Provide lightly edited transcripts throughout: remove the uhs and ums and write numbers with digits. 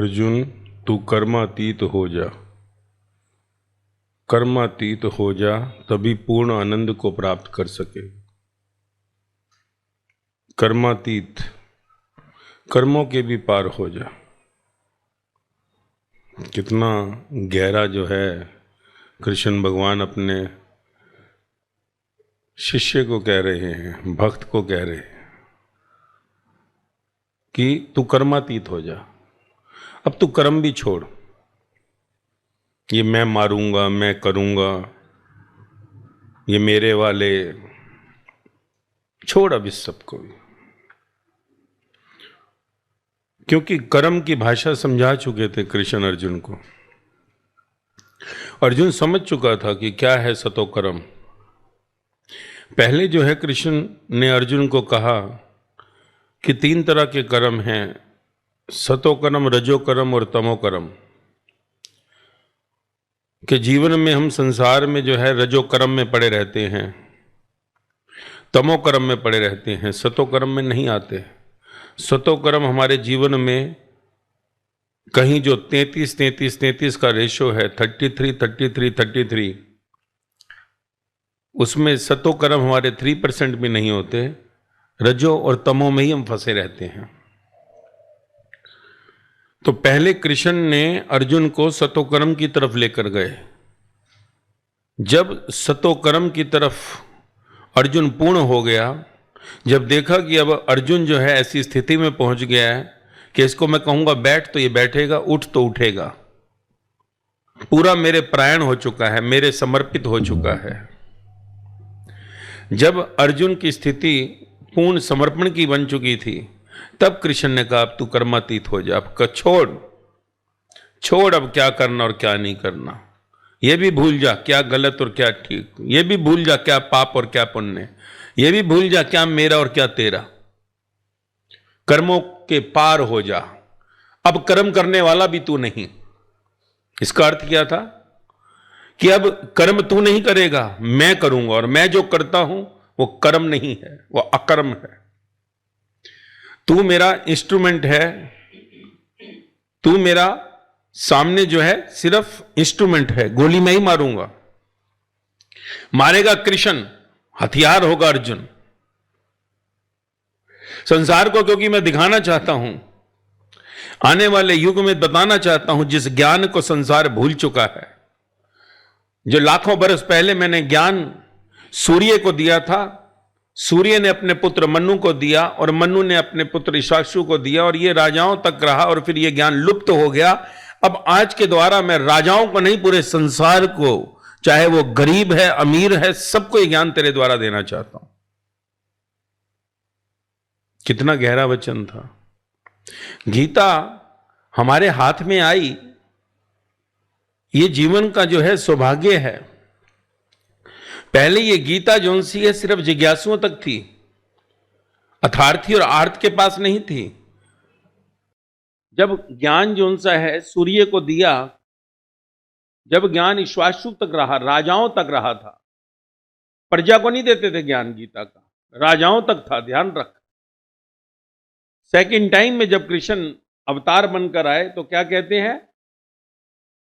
अर्जुन, तू कर्मातीत हो जा। कर्मातीत हो जा, तभी पूर्ण आनंद को प्राप्त कर सके। कर्मातीत, कर्मों के भी पार हो जा। कितना गहरा जो है कृष्ण भगवान अपने शिष्य को कह रहे हैं, भक्त को कह रहे हैं कि तू कर्मातीत हो जा। अब तू कर्म भी छोड़, ये मैं मारूंगा, मैं करूंगा, ये मेरे वाले, छोड़ अब इस सबको भी। क्योंकि कर्म की भाषा समझा चुके थे कृष्ण अर्जुन को। अर्जुन समझ चुका था कि क्या है सतो कर्म। पहले जो है कृष्ण ने अर्जुन को कहा कि 3 तरह के कर्म हैं, सतो कर्म, रजो कर्म और तमो कर्म। कि जीवन में हम संसार में जो है रजो कर्म में पड़े रहते हैं, तमो कर्म में पड़े रहते हैं, सतो कर्म में नहीं आते। सतो कर्म हमारे जीवन में कहीं जो 33 का रेशो है, 33, उसमें सतो कर्म हमारे 3% भी नहीं होते। रजो और तमो में ही हम फंसे रहते हैं। तो पहले कृष्ण ने अर्जुन को सतो कर्म की तरफ लेकर गए। जब सतो कर्म की तरफ अर्जुन पूर्ण हो गया, जब देखा कि अब अर्जुन जो है ऐसी स्थिति में पहुंच गया है कि इसको मैं कहूंगा बैठ तो ये बैठेगा, उठ तो उठेगा, पूरा मेरे परायण हो चुका है, मेरे समर्पित हो चुका है। जब अर्जुन की स्थिति पूर्ण समर्पण की बन चुकी थी, तब कृष्ण ने कहा अब तू कर्मातीत हो जा, अब छोड़ अब क्या करना और क्या नहीं करना। ये भी भूल जा क्या गलत और क्या ठीक, ये भी भूल जा क्या पाप और क्या पुण्य, ये भी भूल जा क्या मेरा और क्या तेरा। कर्मों के पार हो जा, अब कर्म करने वाला भी तू नहीं। इसका अर्थ क्या था कि अब कर्म तू नहीं करेगा, मैं करूंगा, और मैं जो करता हूं वो कर्म नहीं है, वो अकर्म है। तू मेरा इंस्ट्रूमेंट है, तू मेरा सामने जो है सिर्फ इंस्ट्रूमेंट है। गोली मैं ही मारूंगा, मारेगा कृष्ण, हथियार होगा अर्जुन। संसार को क्योंकि मैं दिखाना चाहता हूं, आने वाले युग में बताना चाहता हूं, जिस ज्ञान को संसार भूल चुका है, जो लाखों बरस पहले मैंने ज्ञान सूर्य को दिया था, सूर्य ने अपने पुत्र मनु को दिया और मनु ने अपने पुत्र इक्षाशु को दिया, और ये राजाओं तक रहा और फिर ये ज्ञान लुप्त हो गया। अब आज के द्वारा मैं राजाओं को नहीं, पूरे संसार को, चाहे वो गरीब है अमीर है, सबको ये ज्ञान तेरे द्वारा देना चाहता हूं। कितना गहरा वचन था। गीता हमारे हाथ में आई, ये जीवन का जो है सौभाग्य है। पहले ये गीता जो सी है सिर्फ जिज्ञासुओं तक थी, अर्थार्थी और आर्थ के पास नहीं थी। जब ज्ञान जो सा है सूर्य को दिया, जब ज्ञान इक्षाशु तक रहा, राजाओं तक रहा था, प्रजा को नहीं देते थे ज्ञान गीता का, राजाओं तक था, ध्यान रख। सेकंड टाइम में जब कृष्ण अवतार बनकर आए तो क्या कहते हैं,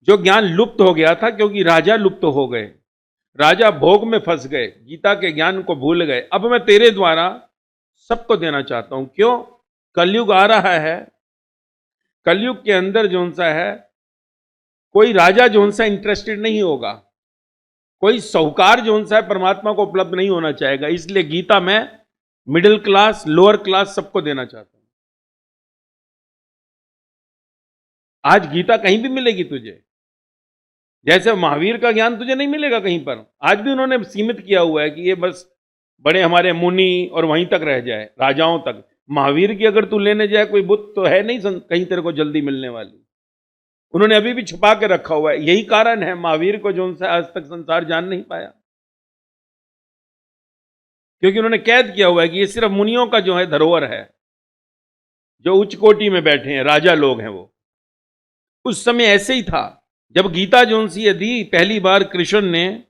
जो ज्ञान लुप्त हो गया था, क्योंकि राजा लुप्त हो गए, राजा भोग में फंस गए, गीता के ज्ञान को भूल गए, अब मैं तेरे द्वारा सबको देना चाहता हूं। क्यों? कलयुग आ रहा है, कलयुग के अंदर जो सा है कोई राजा जो सा इंटरेस्टेड नहीं होगा, कोई साहूकार जो सा है परमात्मा को उपलब्ध नहीं होना चाहेगा। इसलिए गीता में मिडिल क्लास, लोअर क्लास सबको देना चाहता हूं। आज गीता कहीं भी मिलेगी तुझे, जैसे महावीर का ज्ञान तुझे नहीं मिलेगा कहीं पर। आज भी उन्होंने सीमित किया हुआ है कि ये बस बड़े हमारे मुनि और वहीं तक रह जाए, राजाओं तक। महावीर की अगर तू लेने जाए, कोई बुद्ध तो है नहीं कहीं तेरे को जल्दी मिलने वाली। उन्होंने अभी भी छुपा के रखा हुआ है। यही कारण है महावीर को जो उनसे आज तक संसार जान नहीं पाया, क्योंकि उन्होंने कैद किया हुआ है कि ये सिर्फ मुनियों का जो है धरोहर है, जो उच्च कोटि में बैठे हैं, राजा लोग हैं वो। उस समय ऐसे ही था, जब गीता जो सी दी पहली बार कृष्ण ने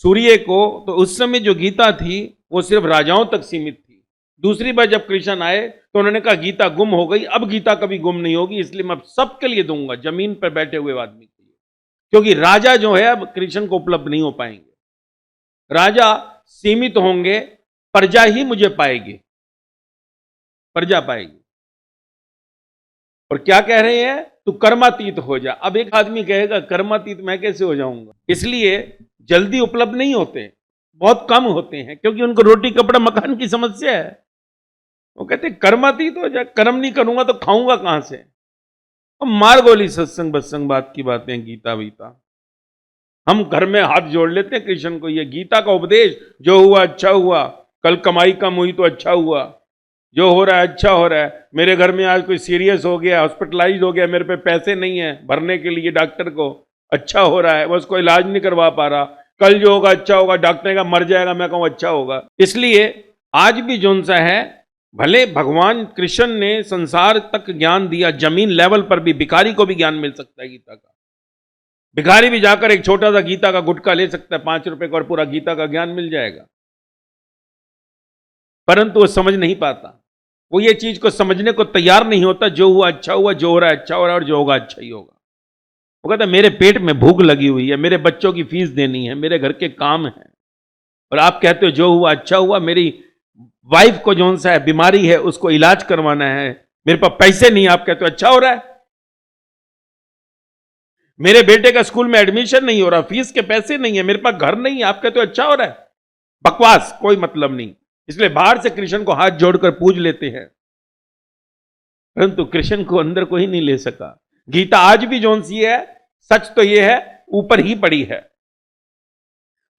सूर्य को, तो उस समय जो गीता थी वो सिर्फ राजाओं तक सीमित थी। दूसरी बार जब कृष्ण आए तो उन्होंने कहा गीता गुम हो गई, अब गीता कभी गुम नहीं होगी, इसलिए मैं सबके लिए दूंगा, जमीन पर बैठे हुए आदमी के लिए, क्योंकि राजा जो है अब कृष्ण को उपलब्ध नहीं हो पाएंगे, राजा सीमित होंगे, प्रजा ही मुझे पाएगी, प्रजा पाएगी। और क्या कह रहे हैं, तू कर्मातीत हो जा। अब एक आदमी कहेगा कर्मातीत मैं कैसे हो जाऊंगा, इसलिए जल्दी उपलब्ध नहीं होते, बहुत कम होते हैं, क्योंकि उनको रोटी कपड़ा मकान की समस्या है। वो कहते कर्मातीत हो जा, कर्म नहीं करूंगा तो खाऊंगा कहां से। अब मार गोली सत्संग बत्संग बात की बातें, गीता वीता हम घर में हाथ जोड़ लेते हैं कृष्ण को। ये गीता का उपदेश, जो हुआ अच्छा हुआ, कल कमाई कम हुई तो अच्छा हुआ, जो हो रहा है अच्छा हो रहा है। मेरे घर में आज कोई सीरियस हो गया, हॉस्पिटलाइज हो गया, मेरे पे पैसे नहीं है भरने के लिए डॉक्टर को, अच्छा हो रहा है, बस कोई इलाज नहीं करवा पा रहा, कल जो होगा अच्छा होगा, डॉक्टर का मर जाएगा, मैं कहूँ अच्छा होगा। इसलिए आज भी जो सा है, भले भगवान कृष्ण ने संसार तक ज्ञान दिया, जमीन लेवल पर भी भिखारी को भी ज्ञान मिल सकता है गीता का। भिखारी भी जाकर एक छोटा सा गीता का गुटखा ले सकता है 5 रुपए का, और पूरा गीता का ज्ञान मिल जाएगा, परंतु वो समझ नहीं पाता, वो ये चीज को समझने को तैयार नहीं होता। जो हुआ अच्छा हुआ, जो हो रहा है अच्छा हो रहा है, और जो होगा अच्छा ही होगा। वो कहता मेरे पेट में भूख लगी हुई है, मेरे बच्चों की फीस देनी है, मेरे घर के काम है, और आप कहते हो जो हुआ अच्छा हुआ। मेरी वाइफ को जो सा है बीमारी है, उसको इलाज करवाना है, मेरे पास पैसे नहीं, आप कहते हो अच्छा हो रहा है। मेरे बेटे का स्कूल में एडमिशन नहीं हो रहा, फीस के पैसे नहीं है, मेरे पास घर नहीं है, आप कहते हो अच्छा हो रहा है। बकवास, कोई मतलब नहीं। इसलिए बाहर से कृष्ण को हाथ जोड़कर पूज लेते हैं, परंतु कृष्ण को अंदर कोई नहीं ले सका। गीता आज भी जोन सी है, सच तो यह है ऊपर ही पड़ी है।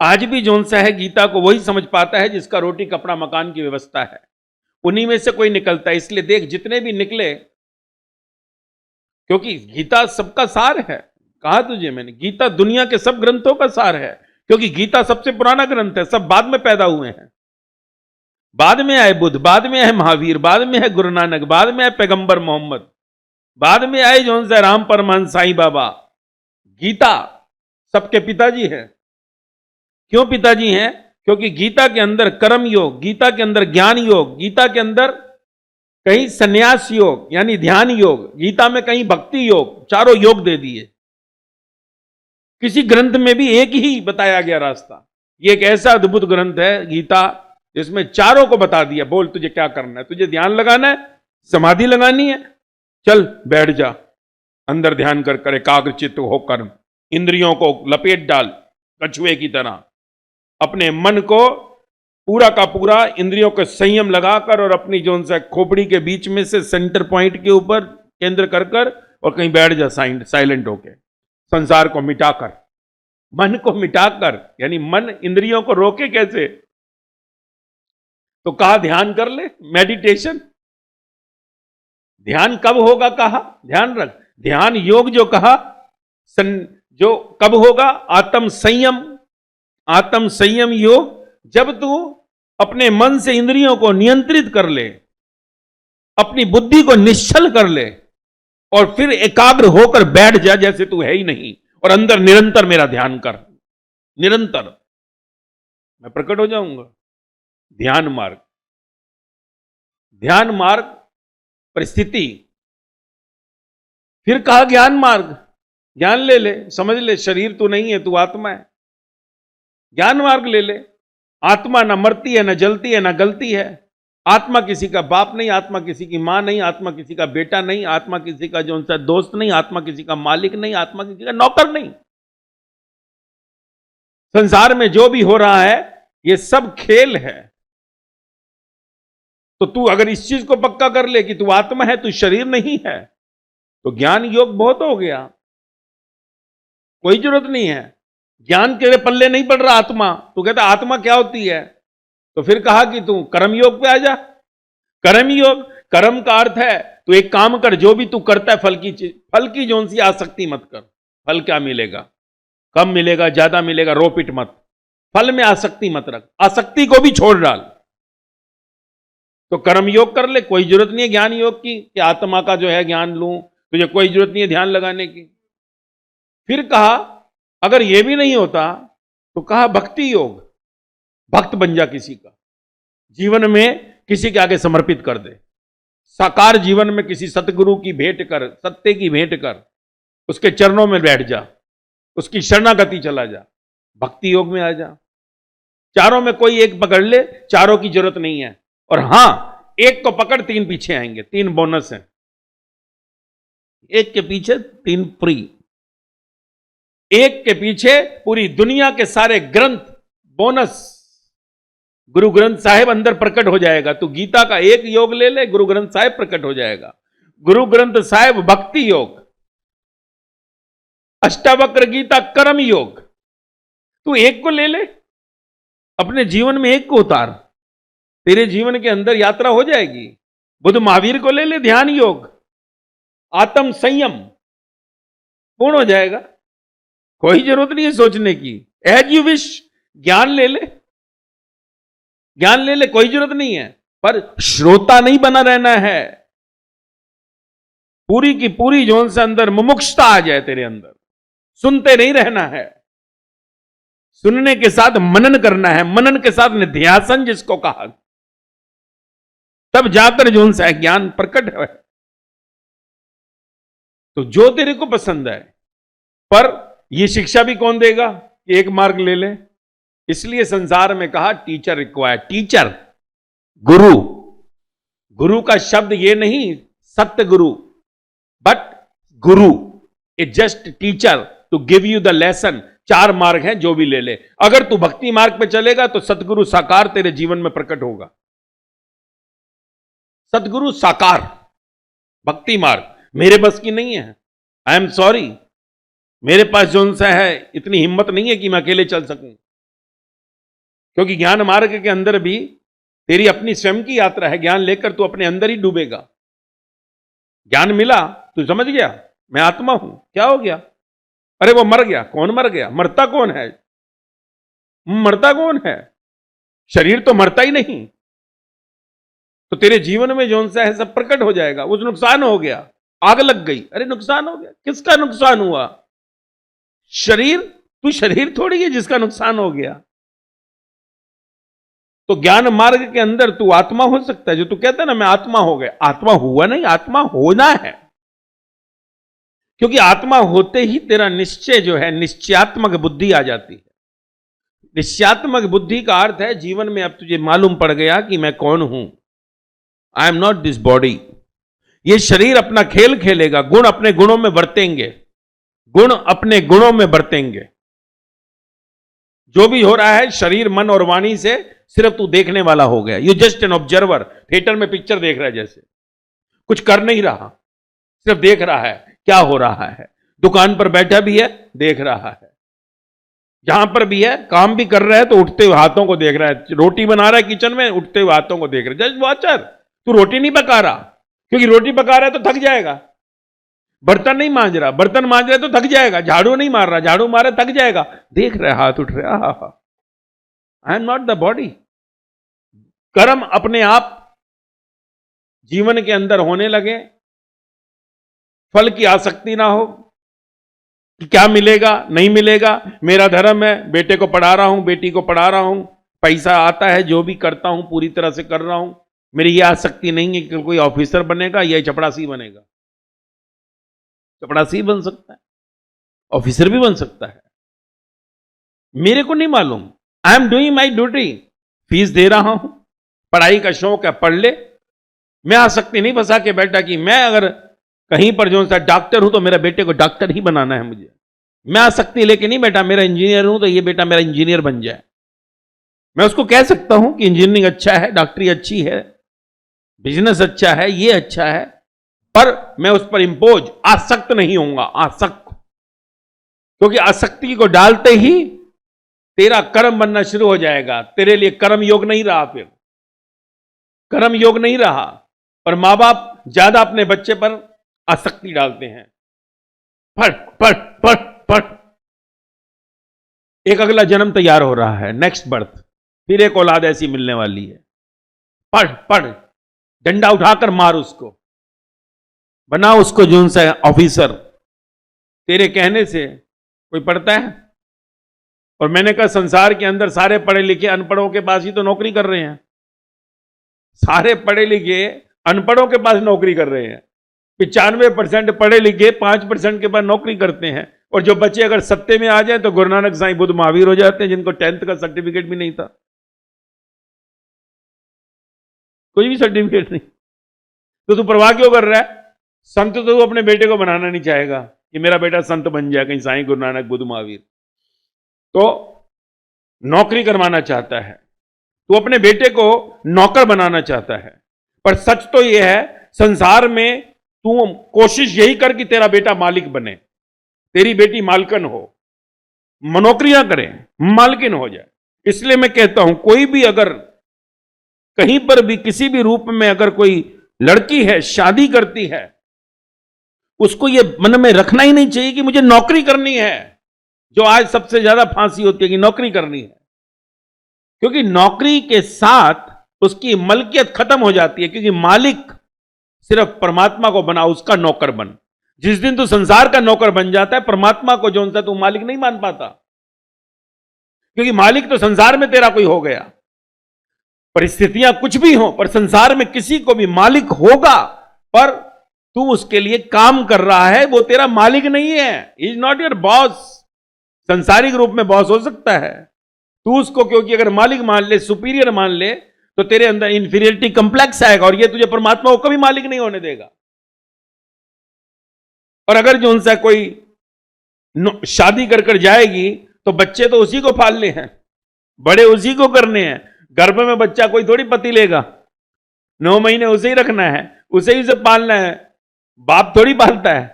आज भी जोन सा है, गीता को वही समझ पाता है जिसका रोटी कपड़ा मकान की व्यवस्था है, उन्हीं में से कोई निकलता है। इसलिए देख जितने भी निकले, क्योंकि गीता सबका सार है। कहा तुझे मैंने, गीता दुनिया के सब ग्रंथों का सार है, क्योंकि गीता सबसे पुराना ग्रंथ है, सब बाद में पैदा हुए हैं। बाद में आए बुद्ध, बाद में आए महावीर, बाद में है गुरु नानक, बाद में आए पैगंबर मोहम्मद, बाद में आए जो से राम परमहंस साईं बाबा। गीता सबके पिताजी है। क्यों पिताजी हैं? क्योंकि गीता के अंदर कर्म योग, गीता के अंदर ज्ञान योग, गीता के अंदर कहीं संन्यास योग यानी ध्यान योग, गीता में कहीं भक्ति योग, चारों योग दे दिए। किसी ग्रंथ में भी एक ही बताया गया रास्ता। ये एक ऐसा अद्भुत ग्रंथ है गीता, जिसमें चारों को बता दिया। बोल तुझे क्या करना है, तुझे ध्यान लगाना है, समाधि लगानी है, चल बैठ जा, अंदर ध्यान कर कर एकाग्रचित्त होकर इंद्रियों को लपेट डाल कछुए की तरह, अपने मन को पूरा का पूरा इंद्रियों को संयम लगाकर और अपनी जोन से खोपड़ी के बीच में से सेंटर पॉइंट के ऊपर केंद्र कर कर और कहीं बैठ जा साइलेंट होके, संसार को मिटाकर, मन को मिटाकर। यानी मन इंद्रियों को रोके कैसे? तो कहा ध्यान कर ले, मेडिटेशन। ध्यान कब होगा कहा? ध्यान रख, ध्यान योग जो कहा, जो कब होगा? आत्म संयम, आत्म संयम योग जब तू अपने मन से इंद्रियों को नियंत्रित कर ले, अपनी बुद्धि को निश्चल कर ले और फिर एकाग्र होकर बैठ जा जैसे तू है ही नहीं, और अंदर निरंतर मेरा ध्यान कर, निरंतर मैं प्रकट हो जाऊंगा। ध्यान मार्ग, ध्यान मार्ग परिस्थिति। फिर कहा ज्ञान मार्ग, ज्ञान ले ले, समझ ले शरीर तू नहीं है, तू आत्मा है, ज्ञान मार्ग ले ले। आत्मा ना मरती है, ना जलती है, ना गलती है। आत्मा किसी का बाप नहीं, आत्मा किसी की मां नहीं, आत्मा किसी का बेटा नहीं, आत्मा किसी का जो उनका दोस्त नहीं, आत्मा किसी का मालिक नहीं, आत्मा किसी का नौकर नहीं। संसार में जो भी हो रहा है ये सब खेल है। तो तू अगर इस चीज को पक्का कर ले कि तू आत्मा है, तू शरीर नहीं है, तो ज्ञान योग बहुत हो गया, कोई जरूरत नहीं है। ज्ञान तेरे पल्ले नहीं पड़ रहा आत्मा, तू कहता आत्मा क्या होती है, तो फिर कहा कि तू कर्म योग पे आ जा। कर्म योग, कर्म का अर्थ है तू एक काम कर, जो भी तू करता है फल की जोन सी आसक्ति मत कर। फल क्या मिलेगा, कम मिलेगा ज्यादा मिलेगा, रो पिट मत, फल में आसक्ति मत रख, आसक्ति को भी छोड़ डाल। तो कर्म योग कर ले, कोई जरूरत नहीं है ज्ञान योग की कि आत्मा का जो है ज्ञान लूं, तुझे कोई जरूरत नहीं है ध्यान लगाने की। फिर कहा अगर यह भी नहीं होता तो कहा भक्ति योग, भक्त बन जा किसी का। जीवन में किसी के आगे समर्पित कर दे। साकार जीवन में किसी सतगुरु की भेंट कर, सत्य की भेंट कर, उसके चरणों में बैठ जा, उसकी शरणागति चला जा, भक्ति योग में आ जा। चारों में कोई एक पकड़ ले, चारों की जरूरत नहीं है। और हां, एक को पकड़, तीन पीछे आएंगे, तीन बोनस हैं। एक के पीछे तीन फ्री, एक के पीछे पूरी दुनिया के सारे ग्रंथ बोनस। गुरु ग्रंथ साहिब अंदर प्रकट हो जाएगा। तो गीता का एक योग ले ले, गुरु ग्रंथ साहिब प्रकट हो जाएगा। गुरु ग्रंथ साहिब भक्ति योग, अष्टावक्र गीता कर्म योग। तू एक को ले ले, अपने जीवन में एक को उतार, तेरे जीवन के अंदर यात्रा हो जाएगी। बुद्ध महावीर को ले ले, ध्यान योग, आत्म संयम पूर्ण हो जाएगा। कोई जरूरत नहीं है सोचने की, एज यू विश। ज्ञान ले ले, ज्ञान ले ले, कोई जरूरत नहीं है। पर श्रोता नहीं बना रहना है। पूरी की पूरी जोन से अंदर मुमुक्षता आ जाए तेरे अंदर, सुनते नहीं रहना है। सुनने के साथ मनन करना है, मनन के साथ निध्यासन जिसको कहा, तब जाकर जोन सा ज्ञान प्रकट है। तो जो तेरे को पसंद है, पर यह शिक्षा भी कौन देगा कि एक मार्ग ले ले। इसलिए संसार में कहा टीचर रिक्वायर्ड। टीचर, गुरु, गुरु का शब्द यह नहीं सत्य गुरु, but guru is just teacher to give you the lesson. चार मार्ग हैं, जो भी ले ले। अगर तू भक्ति मार्ग पे चलेगा तो सतगुरु साकार तेरे जीवन में प्रकट होगा। सतगुरु साकार, भक्ति मार्ग मेरे बस की नहीं है। आई एम सॉरी, मेरे पास जो सा है इतनी हिम्मत नहीं है कि मैं अकेले चल सकूं। क्योंकि ज्ञान मार्ग के अंदर भी तेरी अपनी स्वयं की यात्रा है। ज्ञान लेकर तू अपने अंदर ही डूबेगा। ज्ञान मिला, तू समझ गया मैं आत्मा हूं, क्या हो गया? अरे वो मर गया। कौन मर गया? मरता कौन है? मरता कौन है? शरीर तो मरता ही नहीं। तो तेरे जीवन में जो सा है सब प्रकट हो जाएगा। उस नुकसान हो गया, आग लग गई, अरे नुकसान हो गया। किसका नुकसान हुआ? शरीर। तू शरीर थोड़ी है जिसका नुकसान हो गया। तो ज्ञान मार्ग के अंदर तू आत्मा हो सकता है। जो तू कहता है ना मैं आत्मा हो गया, आत्मा हुआ नहीं, आत्मा होना है। क्योंकि आत्मा होते ही तेरा निश्चय जो है, निश्चयात्मक बुद्धि आ जाती है। निश्चयात्मक बुद्धि का अर्थ है जीवन में अब तुझे मालूम पड़ गया कि मैं कौन हूं। I am not this body. ये शरीर अपना खेल खेलेगा, गुण अपने गुणों में बरतेंगे, गुण अपने गुणों में बरतेंगे। जो भी हो रहा है शरीर, मन और वाणी से सिर्फ तू देखने वाला हो गया। You just an observer. Theatre में पिक्चर देख रहा है, जैसे कुछ कर नहीं रहा, सिर्फ देख रहा है क्या हो रहा है। दुकान पर बैठा भी है, देख रहा है। जहां पर भी है, काम भी कर रहा है तो उठते हुए हाथों को देख रहा है। रोटी बना रहा है किचन में, उठते हुए हाथों को देख रहा है। Just watcher. तू रोटी नहीं पका रहा, क्योंकि रोटी पका रहा है तो थक जाएगा। बर्तन नहीं मांज रहा, बर्तन मांज रहा है तो थक जाएगा। झाड़ू नहीं मार रहा, झाड़ू मारे थक जाएगा। देख रहा है, हाथ उठ रहा है। I am not the body. कर्म अपने आप जीवन के अंदर होने लगे, फल की आसक्ति ना हो कि क्या मिलेगा नहीं मिलेगा। मेरा धर्म है, बेटे को पढ़ा रहा हूं, बेटी को पढ़ा रहा हूं, पैसा आता है, जो भी करता हूं पूरी तरह से कर रहा हूं। मेरी यह आसक्ति नहीं है कि कोई ऑफिसर बनेगा या चपड़ासी बनेगा। चपड़ासी बन सकता है, ऑफिसर भी बन सकता है, मेरे को नहीं मालूम। I am doing my duty. Fees दे रहा हूं, पढ़ाई का शौक है, पढ़ ले। मैं आसक्ति नहीं फंसा के बैठा कि मैं अगर कहीं पर जो सा डॉक्टर हूं तो मेरे बेटे को डॉक्टर ही बनाना है मुझे। मैं आसक्ति लेके नहीं बैठा, मेरा इंजीनियर हूं तो ये बेटा मेरा इंजीनियर बन जाए। मैं उसको कह सकता हूं कि इंजीनियरिंग अच्छा है, डॉक्टरी अच्छी है, बिजनेस अच्छा है, ये अच्छा है, पर मैं उस पर इंपोज आसक्त नहीं होऊंगा। आसक्त, क्योंकि आसक्ति को डालते ही तेरा कर्म बनना शुरू हो जाएगा। तेरे लिए कर्म योग नहीं रहा, फिर कर्म योग नहीं रहा। और मां बाप ज्यादा अपने बच्चे पर आसक्ति डालते हैं। पढ़ पढ़ पढ़ पढ़। एक अगला जन्म तैयार हो रहा है, नेक्स्ट बर्थ, फिर एक औलाद ऐसी मिलने वाली है। पढ़ पढ़, डंडा उठाकर मार उसको, बना उसको जोन सा ऑफिसर। तेरे कहने से कोई पढ़ता है? और मैंने कहा संसार के अंदर सारे पढ़े लिखे अनपढ़ों के पास ही तो नौकरी कर रहे हैं। सारे पढ़े लिखे अनपढ़ों के पास नौकरी कर रहे हैं। 95% पढ़े लिखे 5% के पास नौकरी करते हैं, और जो बच्चे अगर सत्ते में आ जाए तो गुरु नानक साईं बुद्ध महावीर हो जाते हैं, जिनको 10th का सर्टिफिकेट भी नहीं था, कोई भी सर्टिफिकेट नहीं। तो तू परवाह क्यों कर रहा है? संत तो तू अपने बेटे को बनाना नहीं चाहेगा कि मेरा बेटा संत बन जाए, कहीं साईं गुरु नानक बुद्ध महावीर। तो नौकरी करवाना चाहता है, तू अपने बेटे को नौकर बनाना चाहता है, पर सच तो यह है संसार में तू कोशिश यही कर कि तेरा बेटा मालिक बने, तेरी बेटी मालकन हो, नौकरियां करे, मालकिन हो जाए। इसलिए मैं कहता हूं कोई भी अगर कहीं पर भी किसी भी रूप में अगर कोई लड़की है शादी करती है, उसको यह मन में रखना ही नहीं चाहिए कि मुझे नौकरी करनी है, जो आज सबसे ज्यादा फांसी होती है कि नौकरी करनी है। क्योंकि नौकरी के साथ उसकी मलकियत खत्म हो जाती है, क्योंकि मालिक सिर्फ परमात्मा को बना, उसका नौकर बन। जिस दिन तू संसार का नौकर बन जाता है, परमात्मा को जो सा तू मालिक नहीं मान पाता, क्योंकि मालिक तो संसार में तेरा कोई हो गया। परिस्थितियां कुछ भी हो, पर संसार में किसी को भी मालिक होगा, पर तू उसके लिए काम कर रहा है, वो तेरा मालिक नहीं है। Is not your boss. संसारिक रूप में बॉस हो सकता है, तू उसको क्योंकि अगर मालिक मान ले, सुपीरियर मान ले, तो तेरे अंदर इंफीरियरिटी कॉम्प्लेक्स आएगा, और ये तुझे परमात्मा को कभी मालिक नहीं होने देगा। और अगर जो उनसे कोई शादी कर जाएगी तो बच्चे तो उसी को पालने हैं, बड़े उसी को करने हैं। गर्भ में बच्चा कोई थोड़ी पति लेगा, 9 महीने उसे ही रखना है, उसे ही से पालना है, बाप थोड़ी पालता है।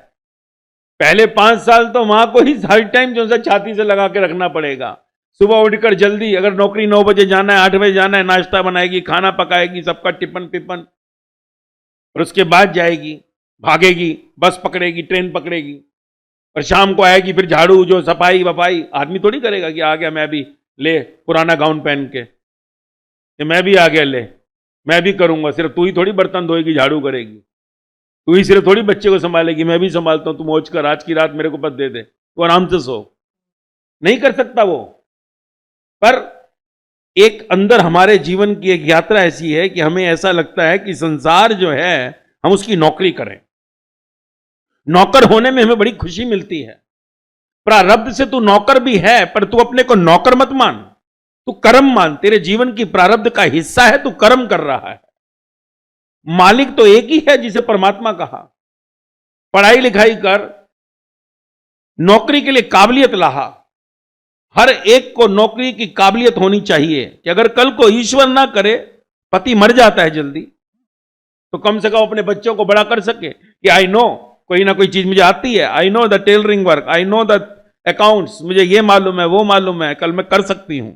पहले 5 साल तो मां को ही हर टाइम जो सा छाती से लगा के रखना पड़ेगा। सुबह उठकर जल्दी, अगर नौकरी 9 बजे जाना है, 8 बजे जाना है, नाश्ता बनाएगी, खाना पकाएगी, सबका टिफिन पिपन, और उसके बाद जाएगी, भागेगी, बस पकड़ेगी, ट्रेन पकड़ेगी, और शाम को आएगी, फिर झाड़ू जो सफाई वफाई आदमी थोड़ी करेगा कि आ गया मैं भी ले पुराना गाउन पहन के, मैं भी आ गया ले मैं भी करूंगा। सिर्फ तू ही थोड़ी बर्तन धोएगी, झाड़ू करेगी, तू ही सिर्फ थोड़ी बच्चे को संभालेगी, मैं भी संभालता हूं, तू मौज कर, आज की रात मेरे को पद दे दे, तू आराम से सो। नहीं कर सकता वो। पर एक अंदर हमारे जीवन की एक यात्रा ऐसी है कि हमें ऐसा लगता है कि संसार जो है हम उसकी नौकरी करें। नौकर होने में हमें बड़ी खुशी मिलती है। प्रारब्ध से तू नौकर भी है, पर तू अपने को नौकर मत मान, तू कर्म मान। तेरे जीवन की प्रारब्ध का हिस्सा है, तू कर्म कर रहा है। मालिक तो एक ही है जिसे परमात्मा कहा। पढ़ाई लिखाई कर, नौकरी के लिए काबिलियत लाहा। हर एक को नौकरी की काबिलियत होनी चाहिए कि अगर कल को ईश्वर ना करे, पति मर जाता है जल्दी, तो कम से कम अपने बच्चों को बड़ा कर सके कि आई नो कोई ना कोई चीज मुझे आती है, I know the tailoring work, I know the accounts, मुझे ये मालूम है, वो मालूम है, कल मैं कर सकती हूं।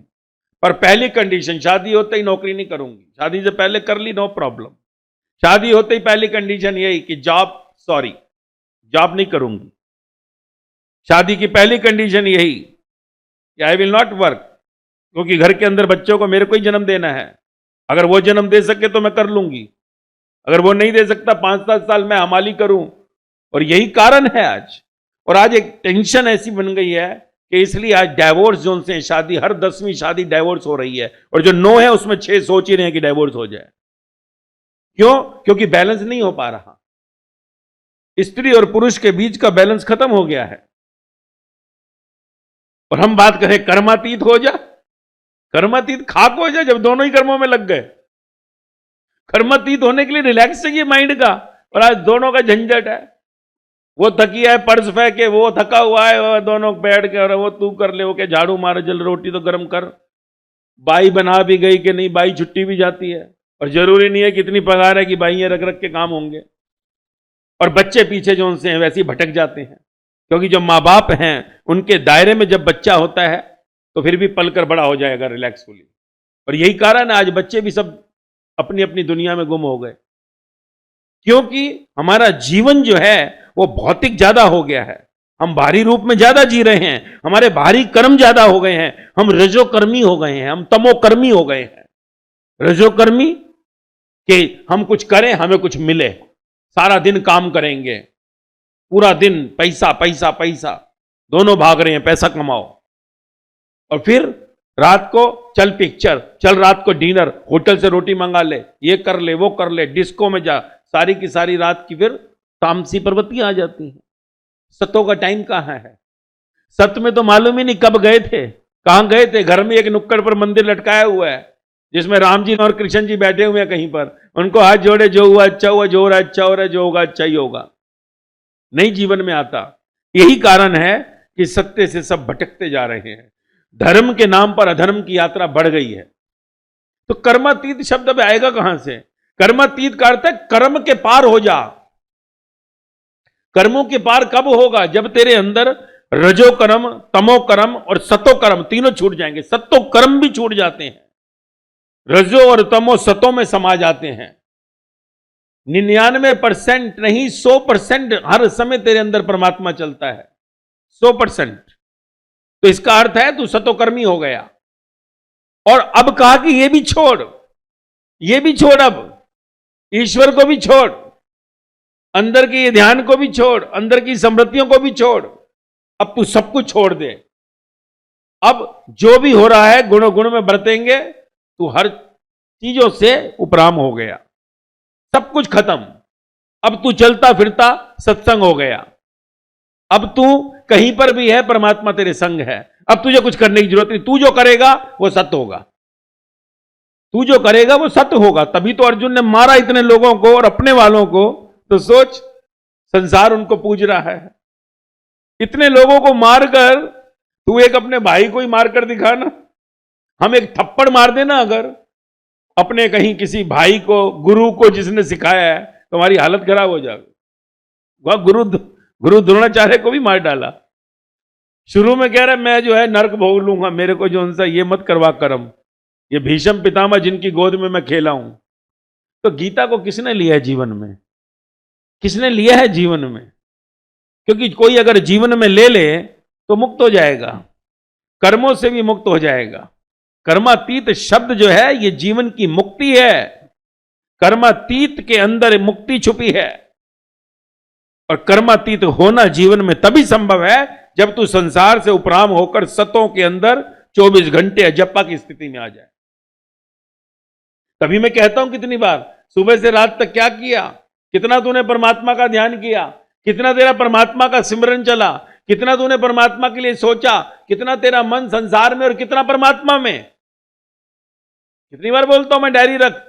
पर पहली कंडीशन, शादी होते ही नौकरी नहीं करूंगी, शादी से पहले कर ली नो प्रॉब्लम। शादी होते ही पहली कंडीशन यही कि जॉब नहीं करूंगी। शादी की पहली कंडीशन यही कि आई विल नॉट वर्क, क्योंकि घर के अंदर बच्चों को मेरे को ही जन्म देना है। अगर वो जन्म दे सके तो मैं कर लूंगी, अगर वो नहीं दे सकता 5-7 साल मैं हमाली करूं। और यही कारण है आज। और आज एक टेंशन ऐसी बन गई है कि इसलिए आज डाइवोर्स जोन से शादी, हर 10वीं शादी डाइवोर्स हो रही है, और जो 9 है उसमें 6 सोच ही रहे हैं कि डाइवोर्स हो जाए। क्यों? क्योंकि बैलेंस नहीं हो पा रहा। स्त्री और पुरुष के बीच का बैलेंस खत्म हो गया है। और हम बात करें कर्मातीत हो जा, कर्मातीत खाक हो जा, जब दोनों ही कर्मों में लग गए। कर्मातीत होने के लिए रिलैक्स चाहिए माइंड का, और आज दोनों का झंझट है। वो थकी है, पर्स फेंके, वो थका हुआ है, वो दोनों बैठ के, और वो तू कर ले, वो क्या झाड़ू मारे, जल रोटी तो गर्म कर। बाई बना भी गई कि नहीं, बाई छुट्टी भी जाती है, और जरूरी नहीं है कितनी पगार है कि बाई ये रख रख के काम होंगे। और बच्चे पीछे जो उनसे हैं वैसे ही भटक जाते हैं, क्योंकि जो माँ बाप हैं उनके दायरे में जब बच्चा होता है तो फिर भी पलकर बड़ा हो जाएगा रिलैक्सफुली। और यही कारण है आज बच्चे भी सब अपनी अपनी दुनिया में गुम हो गए, क्योंकि हमारा जीवन जो है वो भौतिक ज्यादा हो गया है। हम बाहरी रूप में ज्यादा जी रहे हैं, हमारे बाहरी कर्म ज्यादा हो गए हैं, हम रजोकर्मी हो गए हैं, हम तमोकर्मी हो गए हैं। रजोकर्मी कि हम कुछ करें हमें कुछ मिले, सारा दिन काम करेंगे, पूरा दिन पैसा पैसा पैसा, दोनों भाग रहे हैं, पैसा कमाओ। और फिर रात को चल पिक्चर, चल रात को डिनर, होटल से रोटी मंगा ले, ये कर ले, वो कर ले, डिस्को में जा, सारी की सारी रात की फिर तामसी प्रवृत्तियां आ जाती हैं। सतों का टाइम कहां है? सत में तो मालूम ही नहीं कब गए थे, कहां गए थे। घर में एक नुक्कड़ पर मंदिर लटकाया हुआ है जिसमें राम जी और कृष्ण जी बैठे हुए हैं कहीं पर, उनको हाथ जोड़े, जो हुआ अच्छा हुआ, जो हो रहा अच्छा हो रहा है, जो होगा अच्छा ही होगा। नहीं जीवन में आता। यही कारण है कि सत्य से सब भटकते जा रहे हैं। धर्म के नाम पर अधर्म की यात्रा बढ़ गई है। तो कर्मातीत शब्द अब आएगा कहां से? कर्मातीत का अर्थ है कर्म के पार हो जा। कर्मों के पार कब होगा? जब तेरे अंदर रजो कर्म, तमो कर्म और सतो कर्म तीनों छूट जाएंगे। सतो कर्म भी छूट जाते हैं, रजो और तमो सतों में समा जाते हैं। 99% नहीं 100% हर समय तेरे अंदर परमात्मा चलता है, 100%। तो इसका अर्थ है तू सतोकर्मी हो गया। और अब कहा कि ये भी छोड़, ये भी छोड़, अब ईश्वर को भी छोड़, अंदर के ये ध्यान को भी छोड़, अंदर की स्मृतियों को भी छोड़। अब तू सब कुछ छोड़ दे। अब जो भी हो रहा है गुण गुण में बरतेंगे, तू हर चीजों से उपराम हो गया, सब कुछ खत्म। अब तू चलता फिरता सत्संग हो गया। अब तू कहीं पर भी है, परमात्मा तेरे संग है। अब तुझे कुछ करने की जरूरत नहीं। तू जो करेगा वो सत्य होगा, तू जो करेगा वो सत्य होगा। तभी तो अर्जुन ने मारा इतने लोगों को और अपने वालों को। तो सोच, संसार उनको पूज रहा है। इतने लोगों को मारकर तू एक अपने भाई को ही मारकर दिखा ना। हम एक थप्पड़ मार देना अगर अपने कहीं किसी भाई को, गुरु को जिसने सिखाया है, तो हमारी हालत खराब हो जाएगी। वह गुरु द्रोणाचार्य को भी मार डाला। शुरू में कह रहा है मैं जो है नरक भोग लूंगा, मेरे को जो उनसे ये मत करवा कर्म। ये भीष्म पितामह जिनकी गोद में मैं खेला हूं। तो गीता को किसने लिया है जीवन में? किसने लिया है जीवन में? क्योंकि कोई अगर जीवन में ले ले तो मुक्त हो जाएगा, कर्मों से भी मुक्त हो जाएगा। कर्मातीत शब्द जो है ये जीवन की मुक्ति है। कर्मातीत के अंदर मुक्ति छुपी है। और कर्मातीत होना जीवन में तभी संभव है जब तू संसार से उपराम होकर सतों के अंदर 24 घंटे अजप्पा की स्थिति में आ जाए। तभी मैं कहता हूं कितनी बार, सुबह से रात तक क्या किया? कितना तूने परमात्मा का ध्यान किया? कितना तेरा परमात्मा का सिमरन चला? कितना तूने परमात्मा के लिए सोचा? कितना तेरा मन संसार में और कितना परमात्मा में? कितनी बार बोलता हूं मैं, डायरी रख।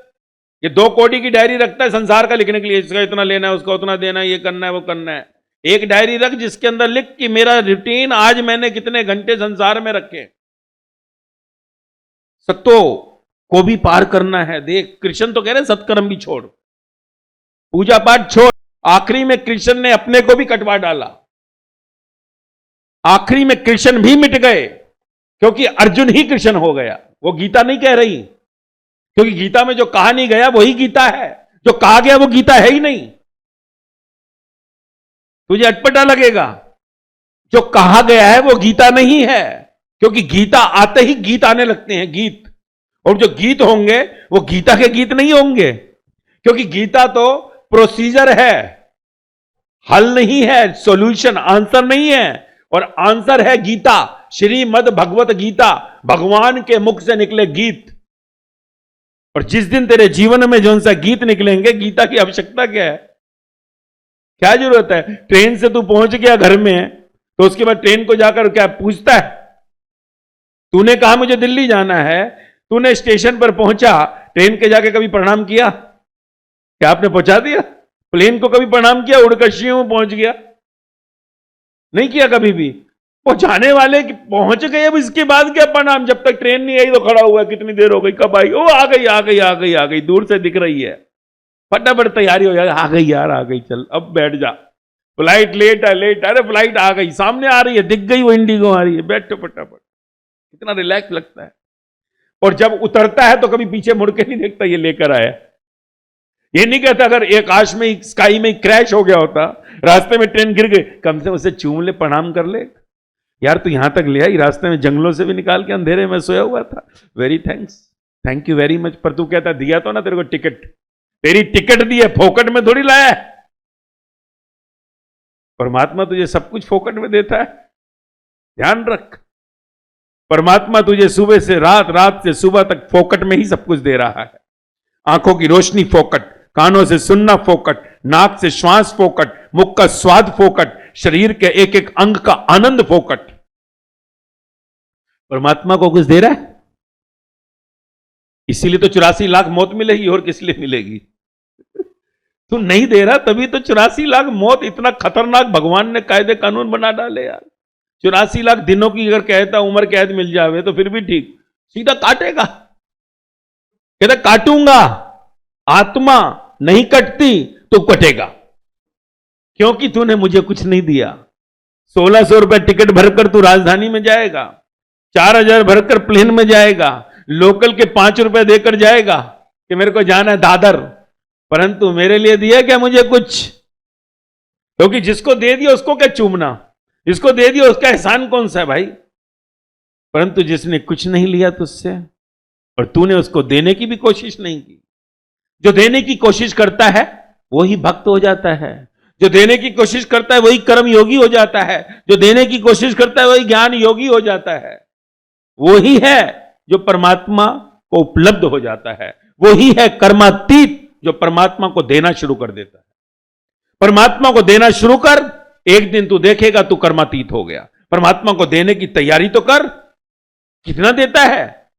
ये 2 कौड़ी की डायरी रखता है संसार का लिखने के लिए, इसका इतना लेना है, उसका उतना देना है, ये करना है, वो करना है। एक डायरी रख जिसके अंदर लिख कि मेरा रूटीन आज मैंने कितने घंटे संसार में रखे। सत्तो को भी पार करना है। देख, कृष्ण तो कह रहे सत्कर्म भी छोड़, पूजा पाठ छोड़। आखिरी में कृष्ण ने अपने को भी कटवा डाला। आखिरी में कृष्ण भी मिट गए क्योंकि अर्जुन ही कृष्ण हो गया। वो गीता नहीं कह रही, क्योंकि गीता में जो कहा नहीं गया वही गीता है, जो कहा गया वो गीता है ही नहीं। तुझे अटपटा लगेगा, जो कहा गया है वो गीता नहीं है, क्योंकि गीता आते ही गीत आने लगते हैं, गीत। और जो गीत होंगे वो गीता के गीत नहीं होंगे, क्योंकि गीता तो प्रोसीजर है, हल नहीं है, सॉल्यूशन, आंसर नहीं है। और आंसर है गीता, श्रीमद् भगवत गीता, भगवान के मुख से निकले गीत। और जिस दिन तेरे जीवन में जो सा गीत निकलेंगे, गीता की आवश्यकता क्या है? क्या जरूरत है? ट्रेन से तू पहुंच गया घर में, तो उसके बाद ट्रेन को जाकर क्या पूछता है? तूने कहा मुझे दिल्ली जाना है, तूने स्टेशन पर पहुंचा, ट्रेन के जाके कभी प्रणाम किया? क्या आपने पहुंचा दिया? प्लेन को कभी प्रणाम किया? उड़कर में पहुंच गया? नहीं किया कभी भी। पहुंचाने वाले पहुंच गए, अब इसके बाद क्या प्रणाम? जब तक ट्रेन नहीं आई तो खड़ा हुआ, कितनी देर हो गई, कब आई? ओ आ गई आ गई आ गई आ गई, दूर से दिख रही है, फटाफट तैयारी हो जाए, आ गई यार आ गई, चल अब बैठ जा, फ्लाइट लेट है लेट, अरे फ्लाइट आ गई, सामने आ रही है, दिख गई वो इंडिगो आ रही है, बैठो फटाफट। कितना रिलैक्स लगता है। और जब उतरता है तो कभी पीछे मुड़ के नहीं देखता ये लेकर आया। ये नहीं कहता अगर एक आकाश में स्काई में क्रैश हो गया होता, रास्ते में ट्रेन गिर गई, कम से कम उसे चूम ले, प्रणाम कर ले, यार तू यहां तक ले आई, रास्ते में जंगलों से भी निकाल के, अंधेरे में सोया हुआ था, very thanks, thank you very much. पर तू कहता दिया तो ना तेरे को टिकट, तेरी टिकट दी है, फोकट में थोड़ी लाया है। परमात्मा तुझे सब कुछ फोकट में देता है, ध्यान रख। परमात्मा तुझे सुबह से रात, रात से सुबह तक फोकट में ही सब कुछ दे रहा है। आंखों की रोशनी फोकट, कानों से सुनना फोकट, नाक से श्वास फोकट, मुख का स्वाद फोकट, शरीर के एक एक अंग का आनंद फोकट। परमात्मा को कुछ दे रहा है, इसीलिए तो 84 लाख मौत मिलेगी, और किस लिए मिलेगी? तू नहीं दे रहा तभी तो 84 लाख मौत। इतना खतरनाक भगवान ने कायदे कानून बना डाले यार। 84 लाख दिनों की अगर कहता उम्र कैद मिल जावे तो फिर भी ठीक, सीधा काटेगा। कहता काटूंगा, आत्मा नहीं कटती तो कटेगा, क्योंकि तूने मुझे कुछ नहीं दिया। 1600 रुपए टिकट भरकर तू राजधानी में जाएगा, 4000 भरकर प्लेन में जाएगा, लोकल के 5 रुपए देकर जाएगा कि मेरे को जाना है दादर, परंतु मेरे लिए दिया क्या मुझे कुछ? क्योंकि जिसको दे दिया उसको क्या चूमना, जिसको दे दिया उसका एहसान कौन सा है भाई? परंतु जिसने कुछ नहीं लिया तुझसे और तूने उसको देने की भी कोशिश नहीं की। जो देने की कोशिश करता है वही भक्त हो जाता है, जो देने की कोशिश करता है वही कर्म योगी हो जाता है, जो देने की कोशिश करता है वही ज्ञान योगी हो जाता है। वही है जो परमात्मा को उपलब्ध हो जाता है, वही है कर्मातीत जो परमात्मा को देना शुरू कर देता है। परमात्मा को देना शुरू कर, एक दिन तू देखेगा तू कर्मातीत हो गया। परमात्मा को देने की तैयारी तो कर। कितना देता है?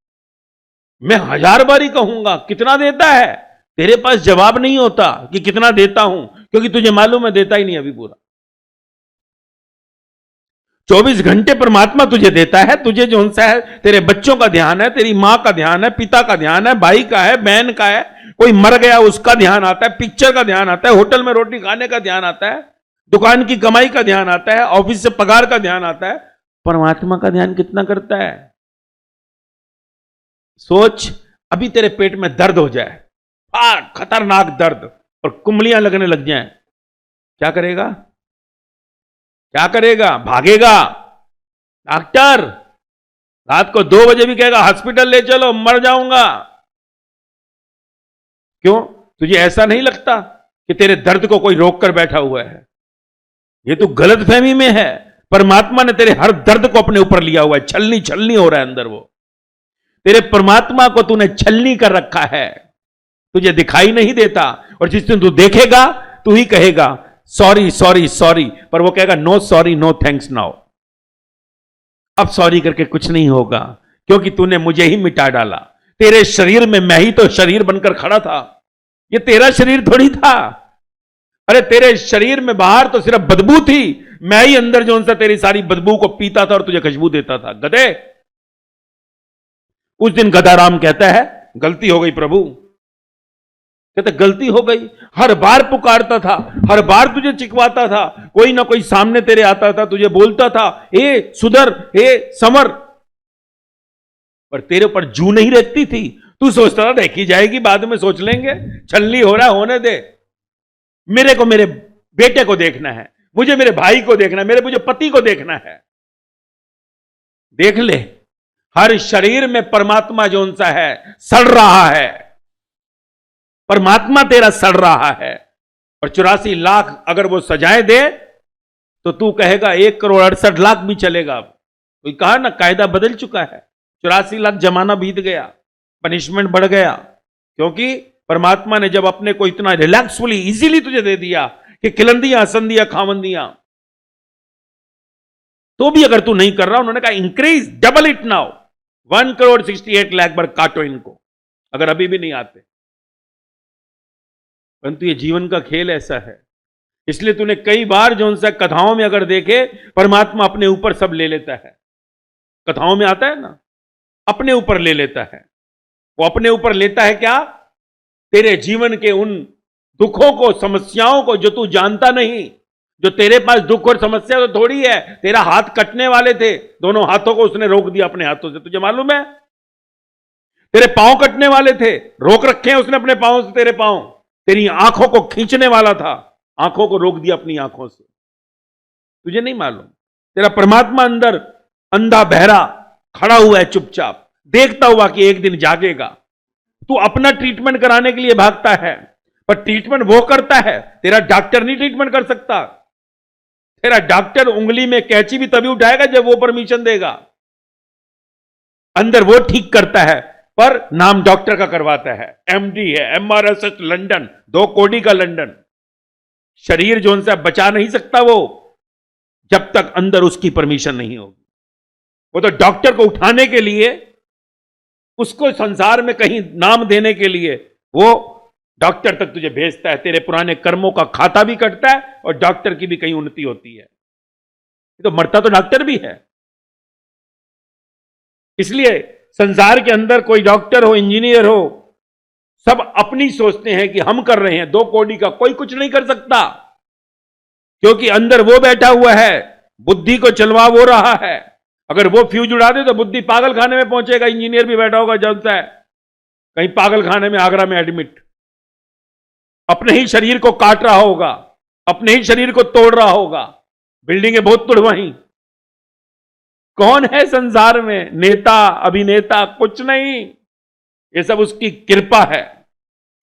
मैं 1000 बारी कहूंगा कितना देता है, तेरे पास जवाब नहीं होता कि कितना देता हूं, क्योंकि तुझे मालूम है देता ही नहीं अभी पूरा। 24 घंटे परमात्मा तुझे देता है। तुझे जो सा है, तेरे बच्चों का ध्यान है, तेरी मां का ध्यान है, पिता का ध्यान है, भाई का है, बहन का है, कोई मर गया उसका ध्यान आता है, पिक्चर का ध्यान आता है, होटल में रोटी खाने का ध्यान आता है, दुकान की कमाई का ध्यान आता है, ऑफिस से पगार का ध्यान आता है। परमात्मा का ध्यान कितना करता है? सोच, अभी तेरे पेट में दर्द हो जाए, खतरनाक दर्द, और कुंबलियां लगने लग जाएं, क्या करेगा? क्या करेगा? भागेगा। डॉक्टर रात को 2 बजे भी कहेगा हॉस्पिटल ले चलो, मर जाऊंगा। क्यों? तुझे ऐसा नहीं लगता कि तेरे दर्द को कोई रोक कर बैठा हुआ है? ये तो गलतफहमी में है। परमात्मा ने तेरे हर दर्द को अपने ऊपर लिया हुआ है। छलनी छलनी हो रहा है अंदर। वो तेरे परमात्मा को तूने छलनी कर रखा है, तुझे दिखाई नहीं देता, और जिस दिन तू देखेगा तू ही कहेगा सॉरी सॉरी सॉरी, पर वो कहेगा no sorry no thanks now. अब सॉरी करके कुछ नहीं होगा, क्योंकि तूने मुझे ही मिटा डाला। तेरे शरीर में मैं ही तो शरीर बनकर खड़ा था, ये तेरा शरीर थोड़ी था। अरे तेरे शरीर में बाहर तो सिर्फ बदबू थी, मैं ही अंदर जो सा तेरी सारी बदबू को पीता था और तुझे खुशबू देता था। गधे। उस दिन गधाराम कहता है गलती हो गई प्रभु। कहते गलती हो गई, हर बार पुकारता था, हर बार तुझे चिकवाता था, कोई ना कोई सामने तेरे आता था, तुझे बोलता था ए सुधर, ए समर, पर तेरे ऊपर जू नहीं रहती थी। तू सोचता था देखी जाएगी, बाद में सोच लेंगे, छलनी हो रहा है होने दे। मेरे को मेरे बेटे को देखना है, मुझे मेरे भाई को देखना है, मुझे पति को देखना है। देख ले, हर शरीर में परमात्मा जो सा है सड़ रहा है, परमात्मा तेरा सड़ रहा है। और 84 लाख अगर वो सजाए दे तो तू कहेगा 1,68,00,000 भी चलेगा। अब कोई कहा ना कायदा बदल चुका है, 84 लाख जमाना बीत गया, पनिशमेंट बढ़ गया, क्योंकि परमात्मा ने जब अपने को इतना रिलैक्सफुली इजीली तुझे दे दिया कि खिलंदियां संदियां खावंदियां, तो भी अगर तू नहीं कर रहा, उन्होंने कहा इंक्रीज डबल इट नाउ, 1,68,00,000 बार काटो इनको, अगर अभी भी नहीं आते। परंतु ये जीवन का खेल ऐसा है, इसलिए तूने कई बार जो सा कथाओं में अगर देखे, परमात्मा अपने ऊपर सब ले लेता है। कथाओं में आता है ना, अपने ऊपर ले लेता है। वो अपने ऊपर लेता है क्या? तेरे जीवन के उन दुखों को, समस्याओं को जो तू जानता नहीं। जो तेरे पास दुख और समस्या तो थोड़ी है, तेरा हाथ कटने वाले थे, दोनों हाथों को उसने रोक दिया अपने हाथों से, तुझे मालूम है? तेरे पांव कटने वाले थे, रोक रखे हैं उसने अपने पांव से तेरे पांव। तेरी आंखों को खींचने वाला था, आंखों को रोक दिया अपनी आंखों से, तुझे नहीं मालूम। तेरा परमात्मा अंदर अंधा बहरा खड़ा हुआ है, चुपचाप देखता हुआ कि एक दिन जागेगा। तू अपना ट्रीटमेंट कराने के लिए भागता है, पर ट्रीटमेंट वो करता है, तेरा डॉक्टर नहीं ट्रीटमेंट कर सकता। तेरा डॉक्टर उंगली में कैंची भी तभी उठाएगा जब वो परमिशन देगा। अंदर वो ठीक करता है, पर नाम डॉक्टर का करवाता है, एमडी है, एमआरएसएच लंदन, 2 कोड़ी का लंदन। शरीर जो उनसे बचा नहीं सकता वो, जब तक अंदर उसकी परमिशन नहीं होगी। वो तो डॉक्टर को उठाने के लिए, उसको संसार में कहीं नाम देने के लिए वो डॉक्टर तक तुझे भेजता है। तेरे पुराने कर्मों का खाता भी कटता है और डॉक्टर की भी कहीं उन्नति होती है। तो मरता तो डॉक्टर भी है। इसलिए संसार के अंदर कोई डॉक्टर हो, इंजीनियर हो, सब अपनी सोचते हैं कि हम कर रहे हैं। 2 कोड़ी का कोई कुछ नहीं कर सकता, क्योंकि अंदर वो बैठा हुआ है, बुद्धि को चलवा वो रहा है। अगर वो फ्यूज उड़ा दे तो बुद्धि पागल खाने में पहुंचेगा। इंजीनियर भी बैठा होगा, जलता है कहीं पागल खाने में, आगरा में एडमिट, अपने ही शरीर को काट रहा होगा, अपने ही शरीर को तोड़ रहा होगा। बिल्डिंगें बहुत तुड़वाई। कौन है संसार में नेता, अभिनेता? कुछ नहीं। ये सब उसकी कृपा है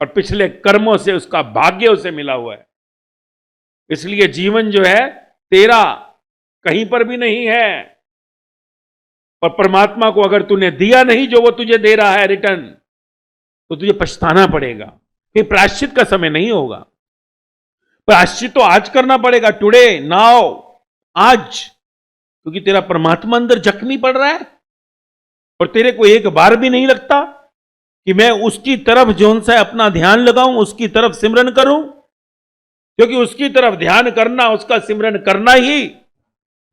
और पिछले कर्मों से, उसका भाग्य उसे मिला हुआ है। इसलिए जीवन जो है तेरा कहीं पर भी नहीं है, और परमात्मा को अगर तूने दिया नहीं जो वो तुझे दे रहा है रिटर्न, तो तुझे पछताना पड़ेगा। फिर प्रायश्चित का समय नहीं होगा। प्रायश्चित तो आज करना पड़ेगा, टुडे, नाउ, आज, क्योंकि तेरा परमात्मा अंदर जख्मी पड़ रहा है और तेरे को एक बार भी नहीं लगता कि मैं उसकी तरफ जोन सा अपना ध्यान लगाऊं, उसकी तरफ सिमरन करूं। क्योंकि उसकी तरफ ध्यान करना, उसका सिमरन करना ही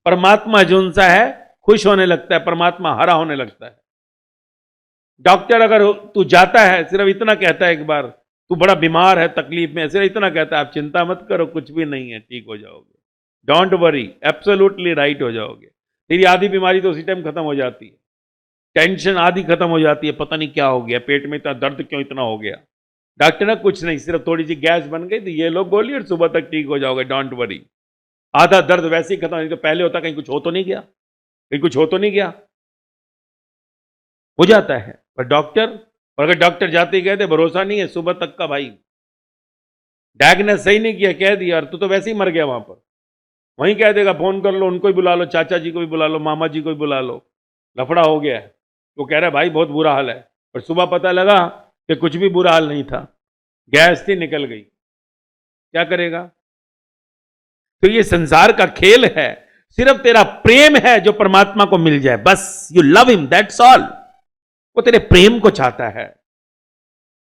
परमात्मा जोन सा है खुश होने लगता है, परमात्मा हरा होने लगता है। डॉक्टर अगर तू जाता है, सिर्फ इतना कहता है एक बार, तू बड़ा बीमार है, तकलीफ में, सिर्फ इतना कहता है, आप चिंता मत करो, कुछ भी नहीं है, ठीक हो जाओगे, डोंट वरी, एब्सोल्युटली राइट हो जाओगे। तेरी आधी बीमारी तो उसी टाइम खत्म हो जाती है, टेंशन आधी खत्म हो जाती है, पता नहीं क्या हो गया, पेट में इतना दर्द क्यों इतना हो गया। डॉक्टर ने कुछ नहीं, सिर्फ थोड़ी सी गैस बन गई तो ये लो गोली और सुबह तक ठीक हो जाओगे, डोंट वरी। आधा दर्द वैसे ही खत्म, नहीं तो पहले होता कहीं कुछ हो तो नहीं गया, कहीं कुछ हो तो नहीं गया, हो जाता है। पर डॉक्टर, और अगर डॉक्टर जाते ही कहते भरोसा नहीं है सुबह तक का, भाई डायग्नोस सही नहीं किया, कह दिया और तू तो वैसे ही मर गया वहां पर, वहीं कह देगा फोन कर लो, उनको ही बुला लो, चाचा जी को भी बुला लो, मामा जी को भी बुला लो, लफड़ा हो गया है। वो कह रहा है भाई बहुत बुरा हाल है, और सुबह पता लगा कि कुछ भी बुरा हाल नहीं था, गैस थी निकल गई, क्या करेगा। तो ये संसार का खेल है। सिर्फ तेरा प्रेम है जो परमात्मा को मिल जाए, बस, you love him, that's all. वो तेरे प्रेम को चाहता है।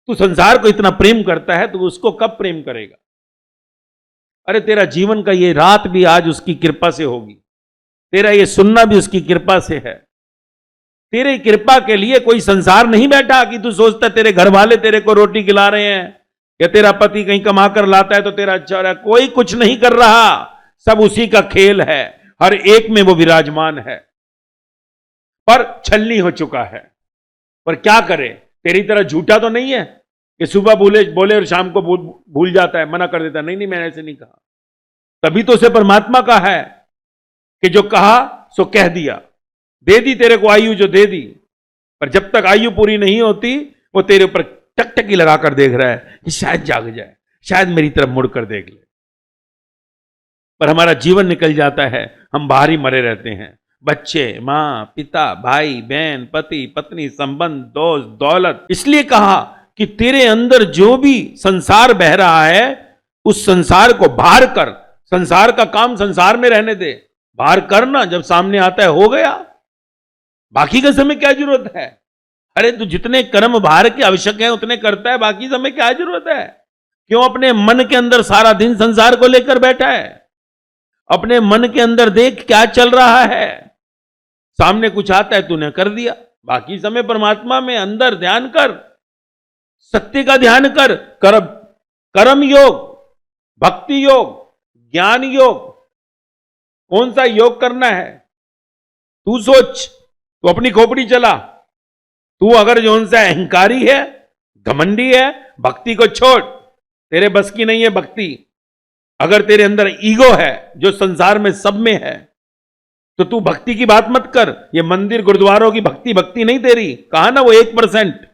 तू संसार को इतना प्रेम करता है तो उसको कब प्रेम करेगा। अरे तेरा जीवन का ये रात भी आज उसकी कृपा से होगी, तेरा ये सुनना भी उसकी कृपा से है। तेरे कृपा के लिए कोई संसार नहीं बैठा कि तू सोचता तेरे घर वाले तेरे को रोटी खिला रहे हैं या तेरा पति कहीं कमा कर लाता है तो तेरा अच्छा हो रहा है। कोई कुछ नहीं कर रहा, सब उसी का खेल है, हर एक में वो विराजमान है, पर छलनी हो चुका है। पर क्या करे, तेरी तरह झूठा तो नहीं है कि सुबह बोले और शाम को भूल जाता है, मना कर देता है, नहीं नहीं मैंने ऐसे नहीं कहा। तभी तो उसे परमात्मा का है कि जो कहा सो कह दिया, दे दी तेरे को आयु जो दे दी, पर जब तक आयु पूरी नहीं होती वो तेरे ऊपर टकटकी लगाकर देख रहा है कि शायद जाग जाए, शायद मेरी तरफ मुड़कर देख ले। पर हमारा जीवन निकल जाता है, हम बाहर ही मरे रहते हैं। बच्चे, मां, पिता, भाई, बहन, पति, पत्नी, संबंध, दोस्त, दौलत। इसलिए कहा कि तेरे अंदर जो भी संसार बह रहा है उस संसार को बाहर कर। संसार का काम संसार में रहने दे, बाहर करना, जब सामने आता है हो गया, बाकी का समय क्या जरूरत है। अरे तू जितने कर्म बाहर के आवश्यक है उतने करता है, बाकी समय क्या जरूरत है। क्यों अपने मन के अंदर सारा दिन संसार को लेकर बैठा है। अपने मन के अंदर देख क्या चल रहा है, सामने कुछ आता है तूने कर दिया, बाकी समय परमात्मा में अंदर ध्यान कर, सत्य का ध्यान कर। कर्म योग, भक्ति योग, ज्ञान योग, कौन सा योग करना है तू सोच। तू अपनी खोपड़ी चला, तू अगर जो उनसे अहंकारी है, घमंडी है, भक्ति को छोड़, तेरे बस की नहीं है भक्ति। अगर तेरे अंदर ईगो है जो संसार में सब में है तो तू भक्ति की बात मत कर। ये मंदिर गुरुद्वारों की भक्ति नहीं तेरी, कहा ना वो 1%।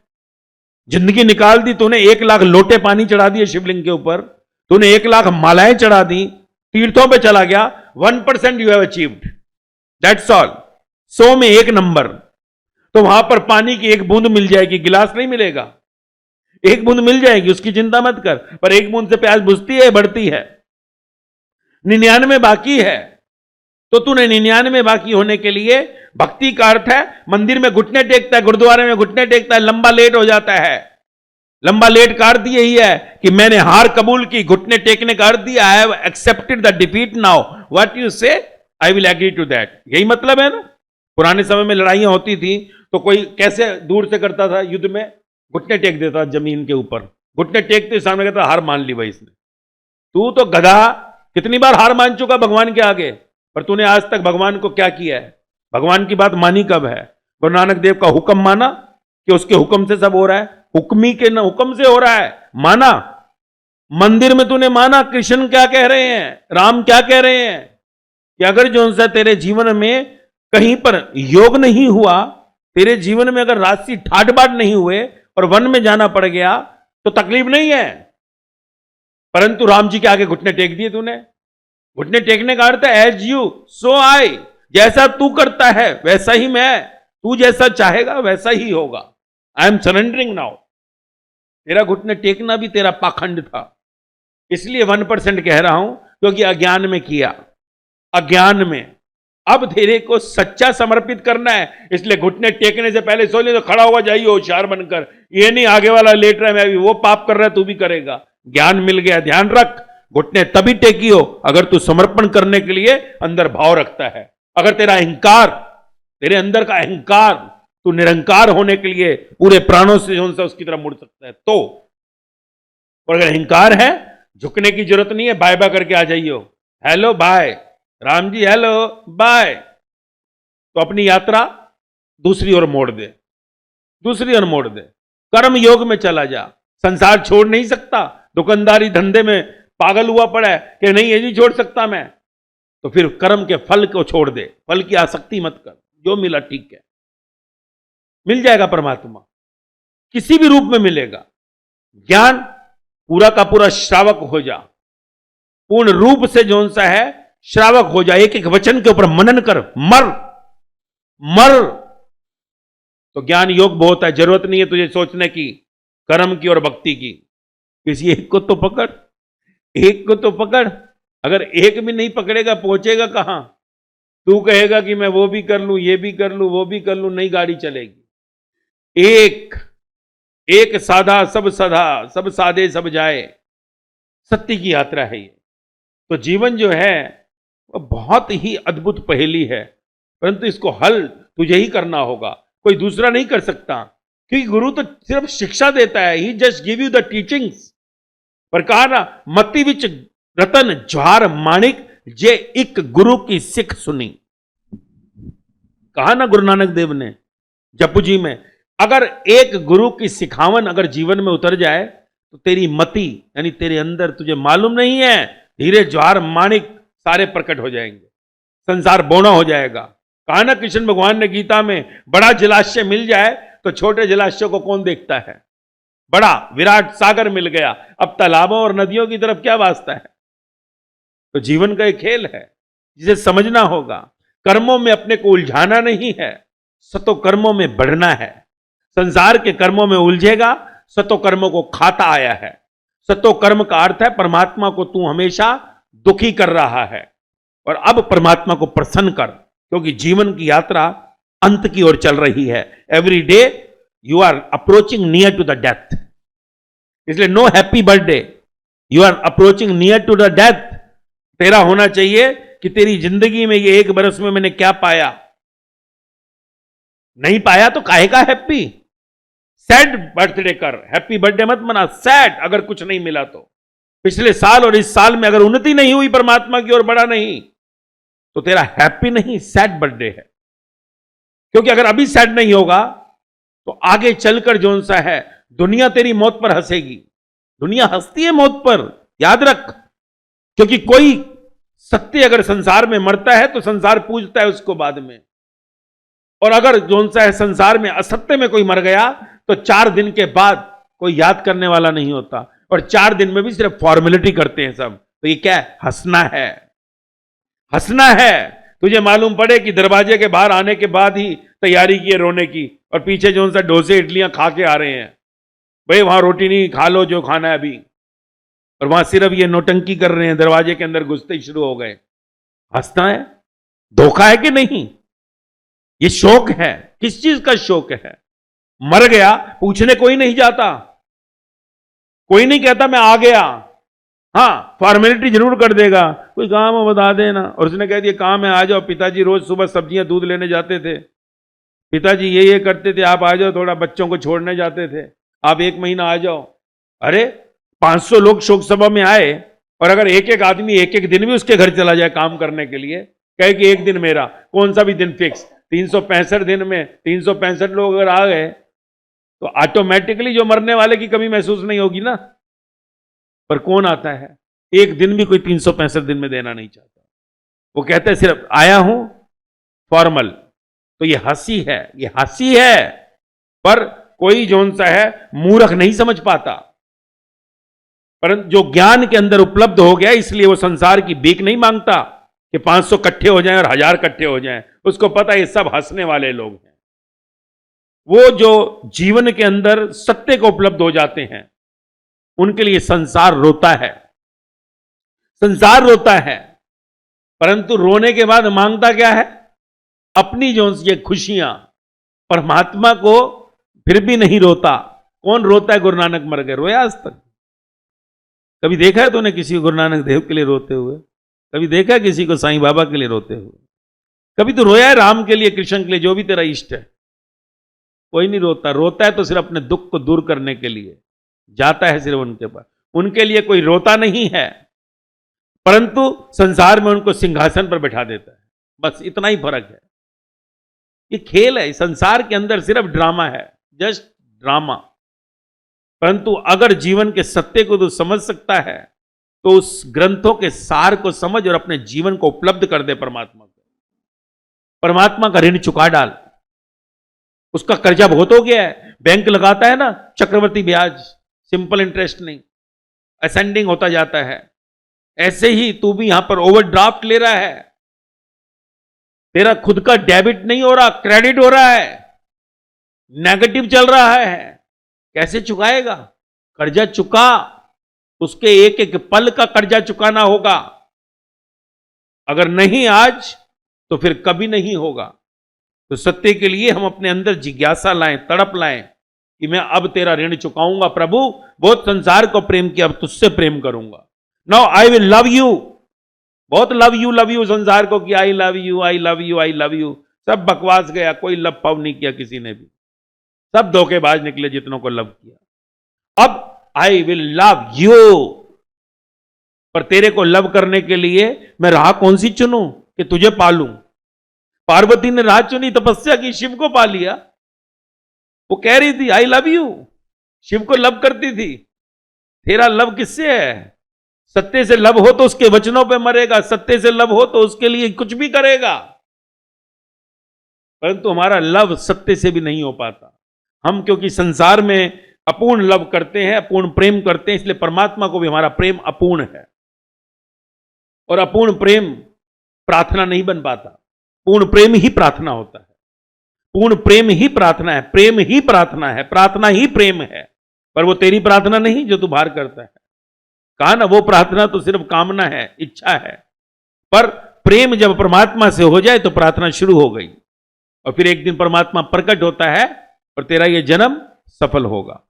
जिंदगी निकाल दी तूने, 1 लाख लोटे पानी चढ़ा दिए शिवलिंग के ऊपर, तूने 1 लाख मालाएं चढ़ा दी, तीर्थों पे चला गया, 1% you have achieved, that's all. 100 में 1 नंबर। तो वहां पर पानी की एक बूंद मिल जाएगी, गिलास नहीं मिलेगा। एक बूंद मिल जाएगी, उसकी चिंता मत कर, पर एक बूंद से प्यास बुझती है, बढ़ती है। 99 बाकी है, तो तूने 99 बाकी होने के लिए, भक्ति का अर्थ है मंदिर में घुटने टेकता है, गुरुद्वारे में घुटने टेकता है, लंबा लेट हो जाता है। लंबा लेट का अर्थ यही है कि मैंने हार कबूल की, घुटने टेकने का अर्थ दिया, I have accepted the defeat now, what you say, I will agree to that. यही मतलब है ना। पुराने समय में लड़ाइयां होती थी तो कोई कैसे दूर से करता था युद्ध में, घुटने टेक देता जमीन के ऊपर, घुटने टेकते सामने कहता हार मान ली भाई इसने। तू तो गधा, कितनी बार हार मान चुका भगवान के आगे, पर तूने आज तक भगवान को क्या किया है? भगवान की बात मानी कब है? गुरु नानक देव का हुक्म माना कि उसके हुक्म से सब हो रहा है? हुक्मी के न हुक्म से हो रहा है, माना। मंदिर में तूने माना कृष्ण क्या कह रहे हैं, राम क्या कह रहे हैं, कि अगर जो सा तेरे जीवन में कहीं पर योग नहीं हुआ, तेरे जीवन में अगर राशि ठाट बाट नहीं हुए और वन में जाना पड़ गया तो तकलीफ नहीं है। परंतु राम जी के आगे घुटने टेक दिए तूने। घुटने टेकने का अर्थ है एज यू सो आई, जैसा तू करता है वैसा ही मैं, तू जैसा चाहेगा वैसा ही होगा। I am surrendering now. तेरा घुटने टेकना भी तेरा पाखंड था, इसलिए 1% कह रहा हूं, क्योंकि अज्ञान में किया, अज्ञान में। अब तेरे को सच्चा समर्पित करना है, इसलिए घुटने टेकने से पहले सोच ले तो खड़ा हुआ जाइए होशियार बनकर, ये नहीं आगे वाला लेट रहा है मैं भी वो पाप कर रहा है तू भी करेगा। ज्ञान मिल गया, ध्यान रख, घुटने तभी टेकियो अगर तू समर्पण करने के लिए अंदर भाव रखता है। अगर तेरा अहंकार, तेरे अंदर का अहंकार, तू निरंकार होने के लिए पूरे प्राणों से जो सा उसकी तरफ मुड़ सकता है तो। और अगर अहंकार है, झुकने की जरूरत नहीं है, बाय बाय करके आ जाइयो, hello bye Ram ji, hello bye, तो अपनी यात्रा दूसरी ओर मोड़ दे, दूसरी ओर मोड़ दे, कर्म योग में चला जा। संसार छोड़ नहीं सकता, दुकानदारी धंधे में पागल हुआ पड़ा है कि नहीं ये नहीं छोड़ सकता मैं, तो फिर कर्म के फल को छोड़ दे, फल की आसक्ति मत कर, जो मिला ठीक है, मिल जाएगा परमात्मा, किसी भी रूप में मिलेगा। ज्ञान पूरा का पूरा श्रावक हो जा, पूर्ण रूप से जो सा है श्रावक हो जा, एक एक वचन के ऊपर मनन कर, मर मर। तो ज्ञान योग बहुत है, जरूरत नहीं है तुझे सोचने की कर्म की और भक्ति की, किसी एक को तो पकड़, एक को तो पकड़। अगर एक भी नहीं पकड़ेगा पहुंचेगा कहां? तू कहेगा कि मैं वो भी कर लूं, ये भी कर लूं, वो भी कर लूं, नहीं गाड़ी चलेगी। एक एक साधा सब सधा, सब साधे सब जाए, सत्य की यात्रा है ये। तो जीवन जो है वो बहुत ही अद्भुत पहेली है, परंतु इसको हल तुझे ही करना होगा, कोई दूसरा नहीं कर सकता, क्योंकि गुरु तो सिर्फ शिक्षा देता है, he just give you the teachings. पर कहा ना, मति विच रतन ज्वार माणिक जे एक गुरु की सिख सुनी। कहा ना गुरु नानक देव ने जपू जी में, अगर एक गुरु की सिखावन अगर जीवन में उतर जाए तो तेरी मति यानी तेरे अंदर तुझे मालूम नहीं है, हीरे ज्वार माणिक सारे प्रकट हो जाएंगे, संसार बौना हो जाएगा। कहा ना कृष्ण भगवान ने गीता में, बड़ा जलाशय मिल जाए तो छोटे जलाशय को कौन देखता है, बड़ा विराट सागर मिल गया, अब तालाबों और नदियों की तरफ क्या वास्ता है। तो जीवन का एक खेल है जिसे समझना होगा, कर्मों में अपने को उलझाना नहीं है, सतो कर्मों में बढ़ना है। संसार के कर्मों में उलझेगा, सतो कर्मों को खाता आया है। सतो कर्म का अर्थ है परमात्मा को तू हमेशा दुखी कर रहा है, और अब परमात्मा को प्रसन्न कर, क्योंकि जीवन की यात्रा अंत की ओर चल रही है। Every day you are approaching near to the death, इसलिए no happy birthday, you are approaching near to the death. तेरा होना चाहिए कि तेरी जिंदगी में ये 1 बरस में मैंने क्या पाया, नहीं पाया तो काहे का हैप्पी। सैड बर्थडे कर, हैप्पी बर्थडे मत मना, सैड अगर कुछ नहीं मिला तो। पिछले साल और इस साल में अगर उन्नति नहीं हुई परमात्मा की ओर बढ़ा नहीं, तो तेरा हैप्पी नहीं सैड बर्थडे है। क्योंकि अगर अभी सैड नहीं होगा तो आगे चलकर जो सा है दुनिया तेरी मौत पर हंसेगी। दुनिया हंसती है मौत पर, याद रख, क्योंकि कोई सत्य अगर संसार में मरता है तो संसार पूजता है उसको बाद में, और अगर जो सा है संसार में असत्य में कोई मर गया तो 4 दिन के बाद कोई याद करने वाला नहीं होता, और 4 दिन में भी सिर्फ फॉर्मेलिटी करते हैं सब। तो ये क्या है? हंसना है, हंसना है। तुझे मालूम पड़े कि दरवाजे के बाहर आने के बाद ही तैयारी की है रोने की, और पीछे जो सा डोसे इडलियां खा के आ रहे हैं, भाई वहां रोटी नहीं, खा लो जो खाना है अभी, और वहां सिर्फ ये नौटंकी कर रहे हैं, दरवाजे के अंदर घुसते ही शुरू हो गए। हंसना है? धोखा है कि नहीं? ये शौक है। किस चीज का शौक है? मर गया पूछने कोई नहीं जाता, कोई नहीं कहता मैं आ गया। हाँ, फॉर्मेलिटी जरूर कर देगा, कोई काम है बता देना, और उसने कह दिया काम है आ जाओ। पिताजी रोज सुबह सब्जियां दूध लेने जाते थे, पिताजी ये करते थे, आप आ जाओ, थोड़ा बच्चों को छोड़ने जाते थे, आप 1 महीना आ जाओ। अरे 500 लोग शोक सभा में आए, और अगर एक एक आदमी एक एक दिन भी उसके घर चला जाए काम करने के लिए, कहे कि एक दिन मेरा, कौन सा भी दिन फिक्स, 365 दिन में 365 लोग अगर आ गए तो ऑटोमेटिकली जो मरने वाले की कमी महसूस नहीं होगी ना। पर कौन आता है? एक दिन भी कोई 365 दिन में देना नहीं चाहता। वो कहते हैं सिर्फ आया हूं फॉर्मल। तो ये हंसी है, ये हंसी है, पर कोई जोन सा है मूर्ख नहीं समझ पाता। परंतु जो ज्ञान के अंदर उपलब्ध हो गया, इसलिए वो संसार की भीख नहीं मांगता कि 500 इकट्ठे हो जाएं और 1000 इकट्ठे हो जाएं। उसको पता है ये सब हंसने वाले लोग हैं। वो जो जीवन के अंदर सत्य को उपलब्ध हो जाते हैं, उनके लिए संसार रोता है, संसार रोता है। परंतु रोने के बाद मांगता क्या है? अपनी जो ये खुशियां। परमात्मा को फिर भी नहीं रोता। कौन रोता है? गुरु नानक मर गए, रोया आज तक? कभी देखा है तूने किसी को गुरु नानक देव के लिए रोते हुए? कभी देखा है किसी को साईं बाबा के लिए रोते हुए? कभी तो रोया है राम के लिए, कृष्ण के लिए, जो भी तेरा इष्ट है? कोई नहीं रोता। रोता है तो सिर्फ अपने दुख को दूर करने के लिए जाता है, सिर्फ उनके पास। उनके लिए कोई रोता नहीं है, परंतु संसार में उनको सिंहासन पर बैठा देता है। बस इतना ही फर्क है। ये खेल है, संसार के अंदर सिर्फ ड्रामा है, जस्ट ड्रामा। परंतु अगर जीवन के सत्य को तो समझ सकता है, तो उस ग्रंथों के सार को समझ और अपने जीवन को उपलब्ध कर दे परमात्मा को। परमात्मा का ऋण चुका डाल। उसका कर्जा बहुत हो गया है। बैंक लगाता है ना चक्रवर्ती ब्याज, सिंपल इंटरेस्ट नहीं, असेंडिंग होता जाता है। ऐसे ही तू भी यहां पर ओवरड्राफ्ट ले रहा है। तेरा खुद का डेबिट नहीं हो रहा, क्रेडिट हो रहा है, नेगेटिव चल रहा है। कैसे चुकाएगा? कर्जा चुका, उसके एक एक पल का कर्जा चुकाना होगा। अगर नहीं आज तो फिर कभी नहीं होगा। तो सत्य के लिए हम अपने अंदर जिज्ञासा लाएं, तड़प लाएं कि मैं अब तेरा ऋण चुकाऊंगा प्रभु। बहुत संसार को प्रेम किया, अब तुझसे प्रेम करूंगा। Now I will love you. बहुत लव यू संसार को कि I love you, I love you, I love you. सब बकवास गया, कोई लव पव नहीं किया किसी ने भी। सब धोखेबाज निकले जितनों को लव किया। अब आई विल लव यू, पर तेरे को लव करने के लिए मैं राह कौन सी चुनूं कि तुझे पालूं? पार्वती ने राह चुनी, तपस्या की, शिव को पा लिया। वो कह रही थी आई लव यू, शिव को लव करती थी। तेरा लव किससे है? सत्य से लव हो तो उसके वचनों पे मरेगा, सत्य से लव हो तो उसके लिए कुछ भी करेगा। परंतु हमारा लव सत्य से भी नहीं हो पाता। हम क्योंकि संसार में अपूर्ण लव करते हैं, अपूर्ण प्रेम करते हैं, इसलिए परमात्मा को भी हमारा प्रेम अपूर्ण है। और अपूर्ण प्रेम प्रार्थना नहीं बन पाता। पूर्ण प्रेम ही प्रार्थना होता है। पूर्ण प्रेम ही प्रार्थना है, प्रेम ही प्रार्थना है, प्रार्थना ही प्रेम है। पर वो तेरी प्रार्थना नहीं जो तू बाहर करता है। कहा ना, वो प्रार्थना तो सिर्फ कामना है, इच्छा है। पर प्रेम जब परमात्मा से हो जाए तो प्रार्थना शुरू हो गई। और फिर एक दिन परमात्मा प्रकट होता है और तेरा ये जन्म सफल होगा।